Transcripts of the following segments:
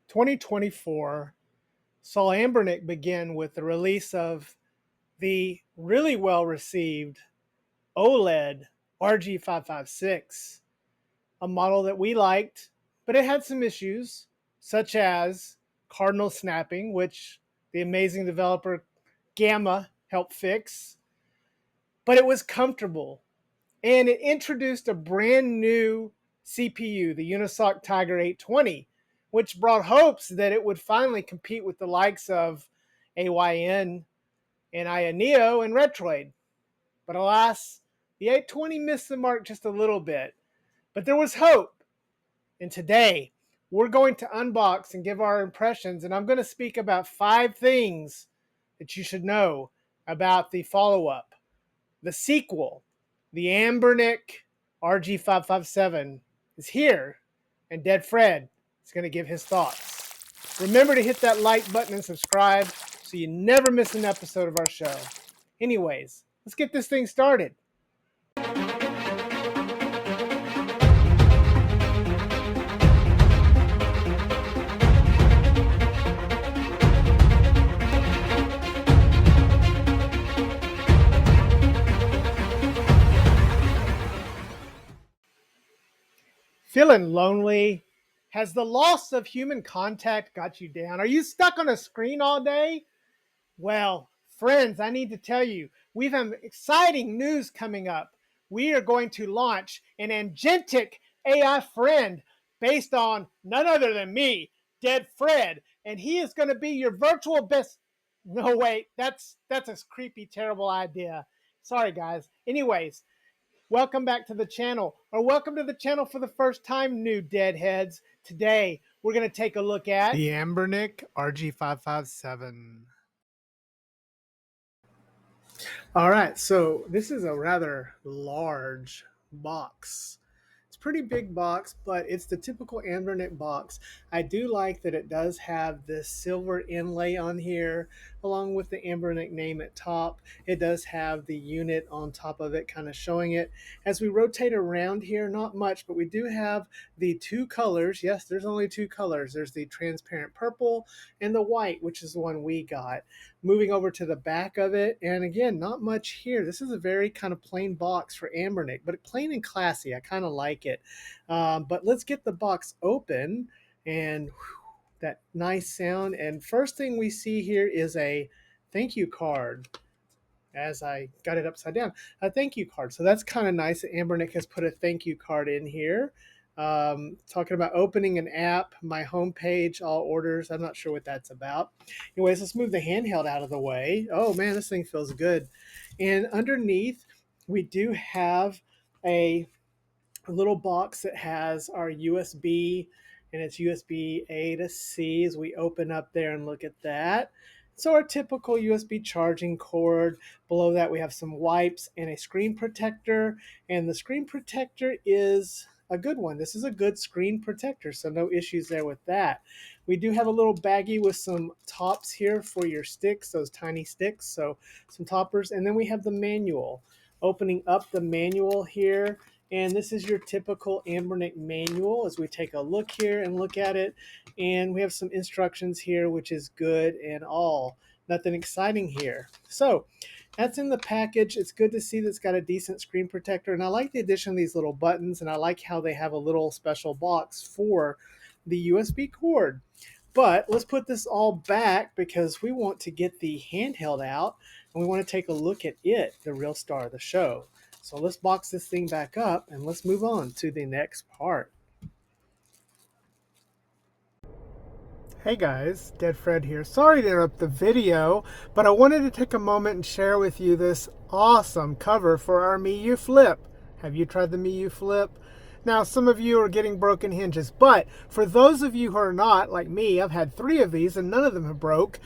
2024 saw Anbernic begin with the release of the really well-received OLED RG556, a model that we liked, but it had some issues, such as cardinal snapping, which the amazing developer Gamma helped fix, but it was comfortable, and it introduced a brand new CPU, the Unisoc Tiger 820, which brought hopes that it would finally compete with the likes of AYN and Neo and Retroid. But alas, the 820 missed the mark just a little bit. But there was hope. And today, we're going to unbox and give our impressions, and I'm going to speak about 5 things that you should know about the follow-up, the sequel. The Anbernic RG557 is here, and Dead Fred is going to give his thoughts. Remember to hit that like button and subscribe so you never miss an episode of our show. Anyways, let's get this thing started. Feeling lonely? Has the loss of human contact got you down? Are you stuck on a screen all day? Well, friends, I need to tell you, we have exciting news coming up. We are going to launch an Angentic AI friend based on none other than me, Dead Fred, and he is going to be your virtual best. No, wait, that's a creepy, terrible idea. Sorry, guys. Anyways, welcome back to the channel, or welcome to the channel for the first time, new deadheads. Today, we're going to take a look at the Anbernic RG557. All right, so this is a rather large box. It's a pretty big box, but it's the typical Anbernic box. I do like that it does have this silver inlay on here, along with the Anbernic name at top. It does have the unit on top of it, kind of showing it. As we rotate around here, not much, but we do have the 2 colors. Yes, there's only 2 colors. There's the transparent purple and the white, which is the one we got. Moving over to the back of it, and again, not much here. This is a very kind of plain box for Anbernic, but plain and classy. I kind of like it. But let's get the box open, and whew, that nice sound. And first thing we see here is a thank you card. As I got it upside down, a thank you card. So that's kind of nice that Anbernic has put a thank you card in here. Talking about opening an app, my homepage, all orders. I'm not sure what that's about. Anyways, let's move the handheld out of the way. Oh man, this thing feels good. And underneath, we do have a little box that has our USB, and it's USB A to C as we open up there and look at that. So our typical USB charging cord. Below that, we have some wipes and a screen protector. And the screen protector is a good one. This is a good screen protector, so no issues there with that. We do have a little baggie with some tops here for your sticks, those tiny sticks, so some toppers. And then we have the manual. Opening up the manual here, and this is your typical Anbernic manual as we take a look here and look at it. And we have some instructions here, which is good and all. Nothing exciting here. So that's in the package. It's good to see that it's got a decent screen protector. And I like the addition of these little buttons, and I like how they have a little special box for the USB cord. But let's put this all back because we want to get the handheld out, and we want to take a look at it, the real star of the show. So let's box this thing back up and let's move on to the next part. Hey guys, Dead Fred here. Sorry to interrupt the video, but I wanted to take a moment and share with you this awesome cover for our Miyoo Flip. Have you tried the Miyoo Flip? Now, some of you are getting broken hinges, but for those of you who are not, like me, I've had 3 of these and none of them have broke.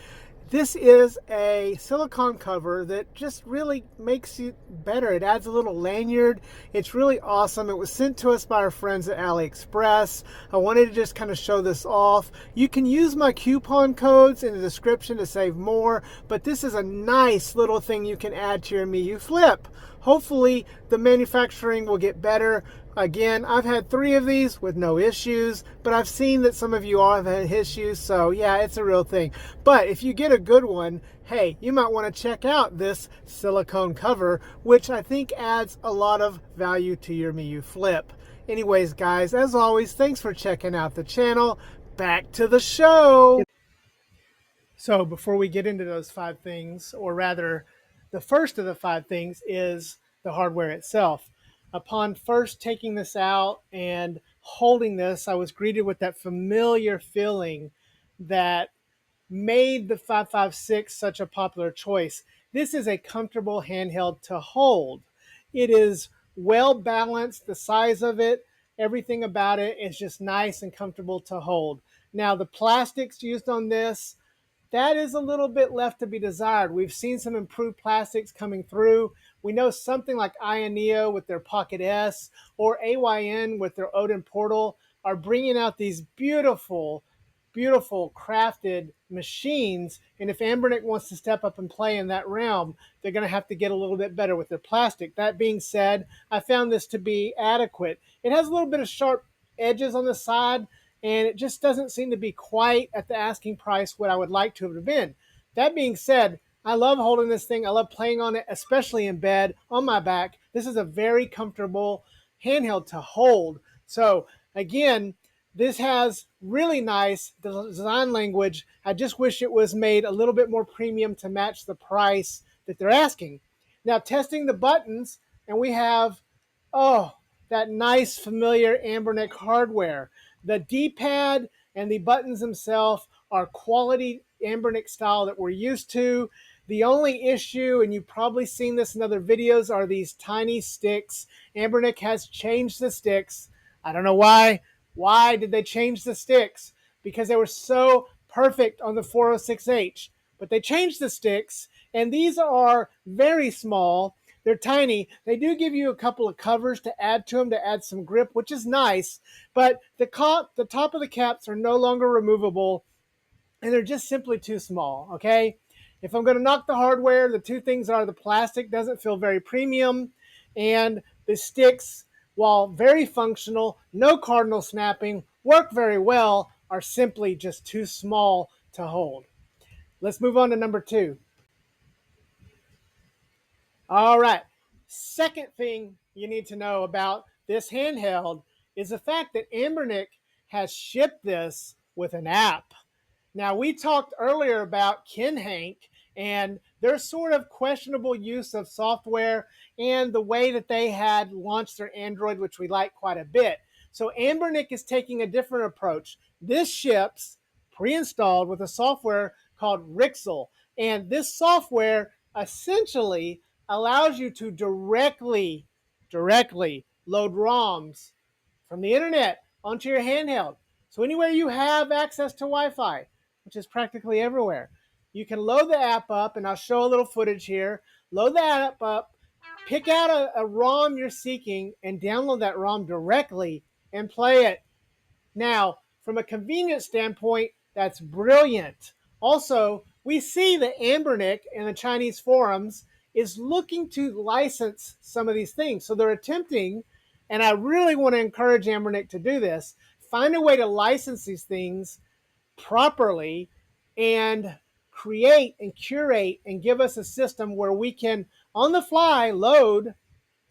This is a silicone cover that just really makes it better. It adds a little lanyard. It's really awesome. It was sent to us by our friends at AliExpress. I wanted to just kind of show this off. You can use my coupon codes in the description to save more, but this is a nice little thing you can add to your Miyoo Flip. Hopefully the manufacturing will get better. Again, I've had 3 of these with no issues, but I've seen that some of you all have had issues, so yeah, it's a real thing. But if you get a good one, hey, you might want to check out this silicone cover, which I think adds a lot of value to your Miyoo flip. Anyways, guys, as always, thanks for checking out the channel. Back to the show. So before we get into those 5 things, or rather, the first of the 5 things is the hardware itself. Upon first taking this out and holding this, I was greeted with that familiar feeling that made the 556 such a popular choice. This is a comfortable handheld to hold. It is well balanced, the size of it, everything about it is just nice and comfortable to hold. Now the plastics used on this, that is a little bit left to be desired. We've seen some improved plastics coming through. We know something like Neo with their Pocket S or AYN with their Odin Portal are bringing out these beautiful, beautiful crafted machines. And if Anbernic wants to step up and play in that realm, they're going to have to get a little bit better with their plastic. That being said, I found this to be adequate. It has a little bit of sharp edges on the side, and it just doesn't seem to be quite at the asking price what I would like to have been. That being said, I love holding this thing. I love playing on it, especially in bed, on my back. This is a very comfortable handheld to hold. So again, this has really nice design language. I just wish it was made a little bit more premium to match the price that they're asking. Now, testing the buttons, and we have, oh, that nice familiar Anbernic hardware. The D-pad and the buttons themselves are quality Anbernic style that we're used to. The only issue, and you've probably seen this in other videos, are these tiny sticks. Anbernic has changed the sticks. I don't know why. Why did they change the sticks? Because they were so perfect on the 406H. But they changed the sticks, and these are very small. They're tiny. They do give you a couple of covers to add to them to add some grip, which is nice. But the top of the caps are no longer removable, and they're just simply too small, okay? If I'm going to knock the hardware, the 2 things are the plastic doesn't feel very premium, and the sticks, while very functional, no cardinal snapping, work very well, are simply just too small to hold. Let's move on to number 2. All right. Second thing you need to know about this handheld is the fact that Anbernic has shipped this with an app. Now, we talked earlier about KinHank and their sort of questionable use of software and the way that they had launched their Android, which we like quite a bit. So Anbernic is taking a different approach. This ships pre-installed with a software called Rixel. And this software essentially allows you to directly load ROMs from the internet onto your handheld. So anywhere you have access to Wi-Fi, which is practically everywhere, you can load the app up, and I'll show a little footage here. Load the app up, pick out a ROM you're seeking, and download that ROM directly and play it. Now, from a convenience standpoint, that's brilliant. Also, we see that Anbernic in the Chinese forums is looking to license some of these things. So they're attempting, and I really want to encourage Anbernic to do this, find a way to license these things properly and create and curate and give us a system where we can, on the fly, load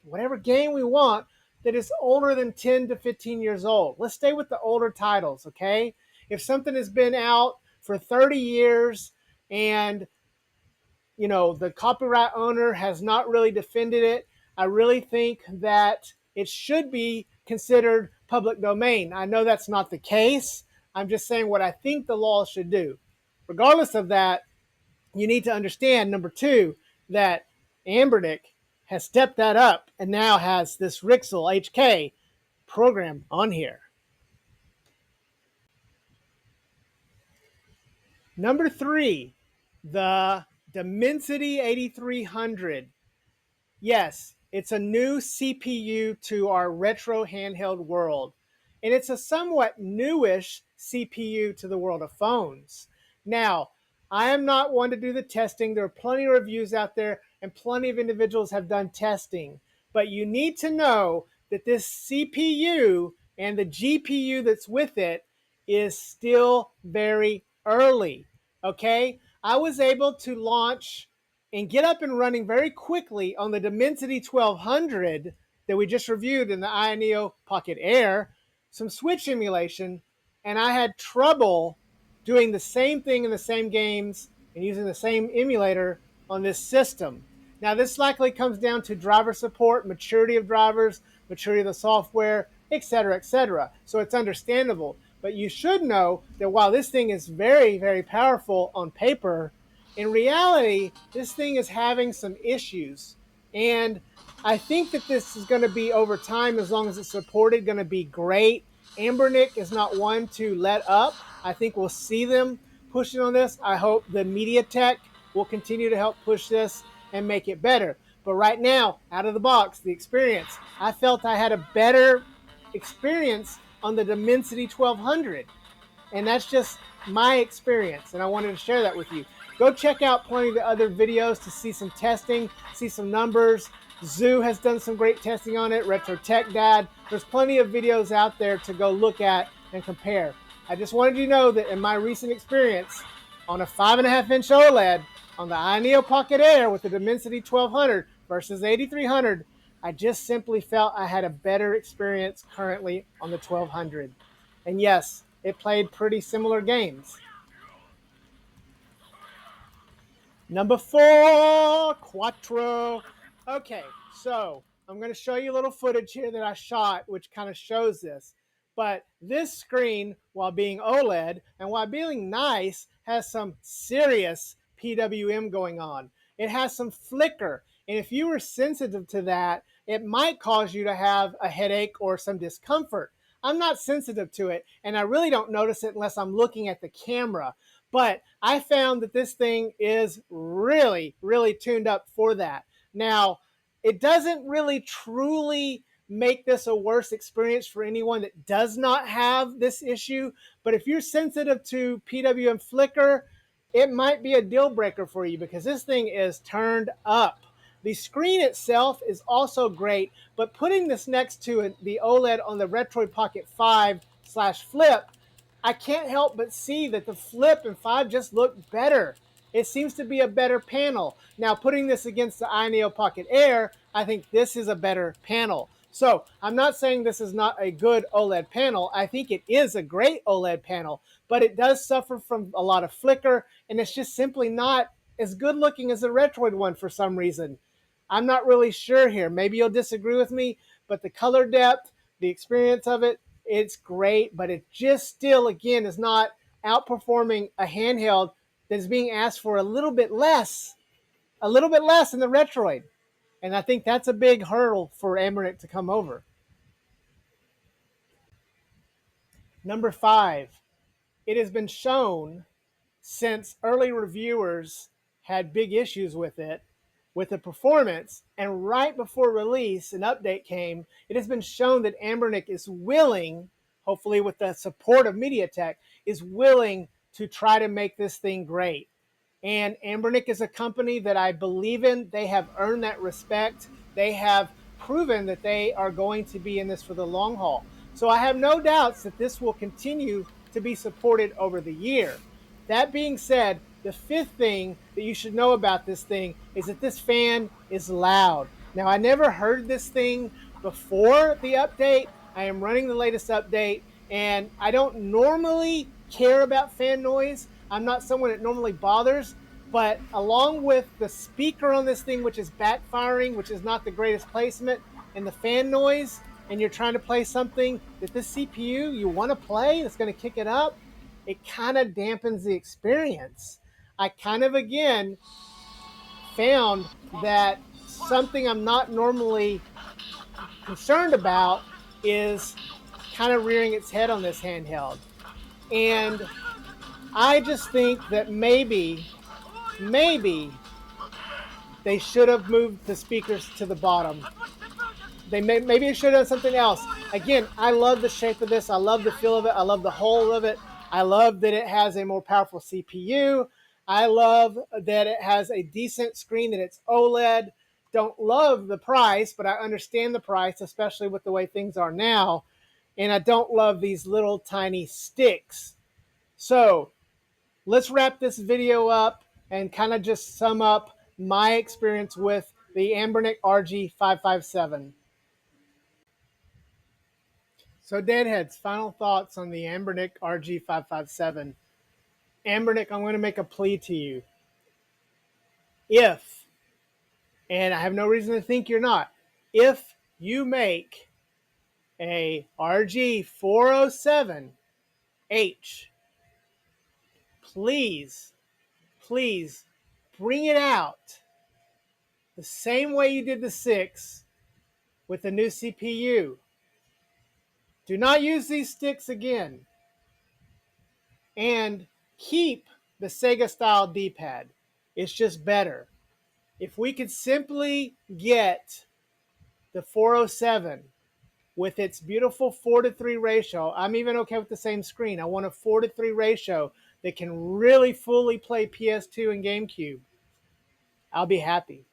whatever game we want that is older than 10 to 15 years old. Let's stay with the older titles, okay? If something has been out for 30 years and the copyright owner has not really defended it, I really think that it should be considered public domain. I know that's not the case. I'm just saying what I think the law should do. Regardless of that, you need to understand, number 2, that Anbernic has stepped that up and now has this Rixel HK program on here. Number 3, the Dimensity 8300. Yes, it's a new CPU to our retro handheld world. And it's a somewhat newish CPU to the world of phones. Now, I am not one to do the testing. There are plenty of reviews out there, and plenty of individuals have done testing. But you need to know that this CPU and the GPU that's with it is still very early. Okay, I was able to launch and get up and running very quickly on the Dimensity 1200 that we just reviewed in the INEO Pocket Air, some Switch emulation, and I had trouble doing the same thing in the same games and using the same emulator on this system. Now, this likely comes down to driver support, maturity of drivers, maturity of the software, etc., etc. So it's understandable. But you should know that while this thing is very, very powerful on paper, in reality, this thing is having some issues. And I think that this is going to be over time, as long as it's supported, going to be great. Anbernic is not one to let up. I think we'll see them pushing on this. I hope the MediaTek will continue to help push this and make it better. But right now, out of the box, the experience, I felt I had a better experience on the Dimensity 1200. And that's just my experience, and I wanted to share that with you. Go check out plenty of the other videos to see some testing, see some numbers. Zoo has done some great testing on it, Retro Tech Dad. There's plenty of videos out there to go look at and compare. I just wanted you to know that in my recent experience on a 5.5-inch OLED on the INEO Pocket Air with the Dimensity 1200 versus 8300, I just simply felt I had a better experience currently on the 1200. And yes, it played pretty similar games. Number 4, Quattro. Okay, so I'm going to show you a little footage here that I shot, which kind of shows this. But this screen, while being OLED and while being nice, has some serious PWM going on. It has some flicker. And if you were sensitive to that, it might cause you to have a headache or some discomfort. I'm not sensitive to it, and I really don't notice it unless I'm looking at the camera. But I found that this thing is really, really tuned up for that. Now, it doesn't really truly make this a worse experience for anyone that does not have this issue. But if you're sensitive to PWM flicker, it might be a deal breaker for you because this thing is turned up. The screen itself is also great, but putting this next to the OLED on the Retroid Pocket 5/Flip, I can't help but see that the Flip and 5 just look better. It seems to be a better panel. Now, putting this against the INEO Pocket Air, I think this is a better panel. So I'm not saying this is not a good OLED panel. I think it is a great OLED panel, but it does suffer from a lot of flicker, and it's just simply not as good looking as the Retroid one for some reason. I'm not really sure here. Maybe you'll disagree with me, but the color depth, the experience of it, it's great, but it just still, again, is not outperforming a handheld that is being asked for a little bit less than the Retroid. And I think that's a big hurdle for Anbernic to come over. Number 5, it has been shown since early reviewers had big issues with it, with the performance, and right before release, an update came, it has been shown that Anbernic is willing, hopefully with the support of MediaTek, is willing to try to make this thing great. And Anbernic is a company that I believe in. They have earned that respect. They have proven that they are going to be in this for the long haul. So I have no doubts that this will continue to be supported over the year. That being said, the 5th thing that you should know about this thing is that this fan is loud. Now, I never heard this thing before the update. I am running the latest update, and I don't normally care about fan noise. I'm not someone that normally bothers, but along with the speaker on this thing, which is backfiring, which is not the greatest placement, and the fan noise, and you're trying to play something that this CPU you want to play that's going to kick it up, it kind of dampens the experience. I kind of, again, found that something I'm not normally concerned about is kind of rearing its head on this handheld. And I just think that maybe they should have moved the speakers to the bottom. Maybe it should have done something else. Again, I love the shape of this. I love the feel of it. I love the whole of it. I love that it has a more powerful CPU. I love that it has a decent screen, that it's OLED. don't love the price, but I understand the price, especially with the way things are now. And I don't love these little tiny sticks. So let's wrap this video up and kind of just sum up my experience with the Anbernic RG557. So Deadheads, final thoughts on the Anbernic RG557. Anbernic, I'm going to make a plea to you. If, and I have no reason to think you're not, if you make a RG407H, please, please bring it out the same way you did the 6 with the new CPU. Do not use these sticks again. And keep the Sega style D-pad. It's just better. If we could simply get the 407 with its beautiful 4:3 ratio, I'm even okay with the same screen. I want a 4:3 ratio that can really fully play PS2 and GameCube. I'll be happy.